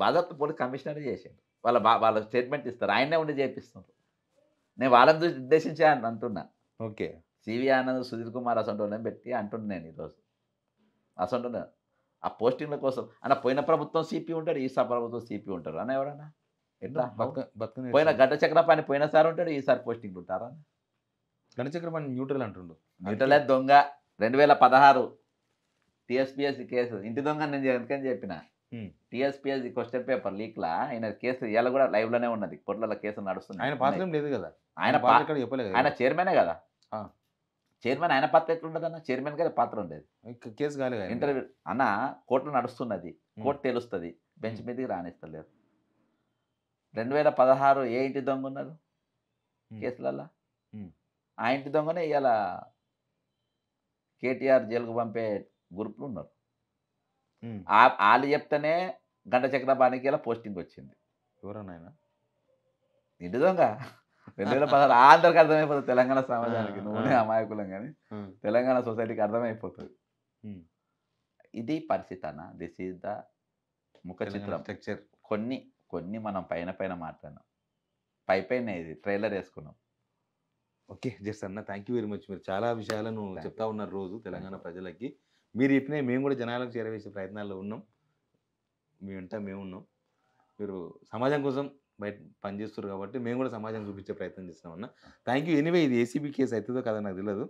బాధాప్త పోలీస్ కమిషనర్ చేసాడు. వాళ్ళ స్టేట్మెంట్ ఇస్తారు, ఆయనే ఉండి చేపిస్తున్నారు. నేను వాళ్ళని చూసి ఉద్దేశించే అంటున్నా. ఓకే. సివి ఆనంద్, సుధీర్ కుమార్ అసంటోనే పెట్టి అంటున్నాను నేను ఈరోజు. అసంటున్నా ఆ పోస్టింగ్ల కోసం అన్న. పోయిన ప్రభుత్వం సిపి ఉంటాడు, ఈసారి ప్రభుత్వం సిపి ఉంటారు అన్న. ఎవడన్నా ఎట్లా? పోయిన గడ్డ చక్రపాణి పోయినసారి ఉంటాడు, ఈసారి పోస్టింగ్ ఉంటారా? గడ్డ చక్రపాణి న్యూట్రల్ అంటుండు. న్యూట్రలే దొంగ. 2016 టీఎస్పీఎస్సీ కేసు ఇంటి దొంగ నేను ఎందుకని చెప్పిన. టీఎస్పీఎస్సీ క్వశ్చన్ పేపర్ లీక్లా ఆయన కేసు ఇవాళ కూడా లైవ్లోనే ఉన్నది, కోర్టులలో కేసు నడుస్తుంది. ఆయన పాత్ర లేదు కదా, ఆయన చైర్మనే కదా. చైర్మన్ ఆయన పాత్ర ఎట్లుండదు అన్న? చైర్మన్ గారి పాత్ర ఉండేది. కేసు కాలేదు ఇంటర్వ్యూ అన్న. కోర్టులో నడుస్తున్నది, కోర్టు తెలుస్తుంది, బెంచ్ మీదకి రానిస్తలేరు. 2016 ఏ ఇంటి దొంగ ఉన్నారు కేసులలో? ఆ ఇంటి దొంగనే ఇవాళ కేటీఆర్ జైలుకు పంపే గ్రూప్లు ఉన్నారు. వాళ్ళు చెప్తేనే గంట చక్రపాణికి ఇలా పోస్టింగ్ వచ్చింది. ఎవరన్నా ఇంటి దొంగ 2016 అందరికి అర్థమైపోతుంది తెలంగాణ సమాజానికి. నువ్వునే అమాయకులం కానీ తెలంగాణ సొసైటీకి అర్థమైపోతుంది. ఇది పరిస్థితి అన్న. దిస్ ఈజ్ ద ముఖ చిత్రం స్ట్రక్చర్. కొన్ని మనం పైన మాట్లాడినాం, పైన ఇది ట్రైలర్ వేసుకున్నాం. ఓకే జస్ట్ అన్న, థ్యాంక్ యూ వెరీ మచ్. మీరు చాలా విషయాలను చెప్తా ఉన్నారు రోజు తెలంగాణ ప్రజలకి. మీరు చెప్పినవి మేము కూడా జనాలకు చేరవేసే ప్రయత్నాల్లో ఉన్నాం. మీ వెంట మేము ఉన్నాం. మీరు సమాజం కోసం బయట పనిచేస్తారు కాబట్టి మేము కూడా సమాజం చూపించే ప్రయత్నం చేస్తున్నాం అన్న. Thank you. ఎనీవే ఇది ఏసీబీ కేసు అవుతుందో కదా నాకు తెలియదు.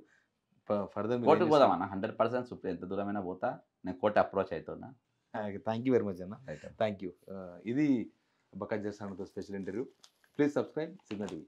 ఫర్దర్ కోర్టుకు పోదామన్నా. 100% సుప్రీం ఎంత దూరమైనా పోతా. నేను కోర్టు అప్రోచ్ అవుతున్నా. థ్యాంక్ యూ వెరీ మచ్ అన్న. Thank you. ఇది బక్కా జర్సానతో special interview. Please subscribe Signal TV.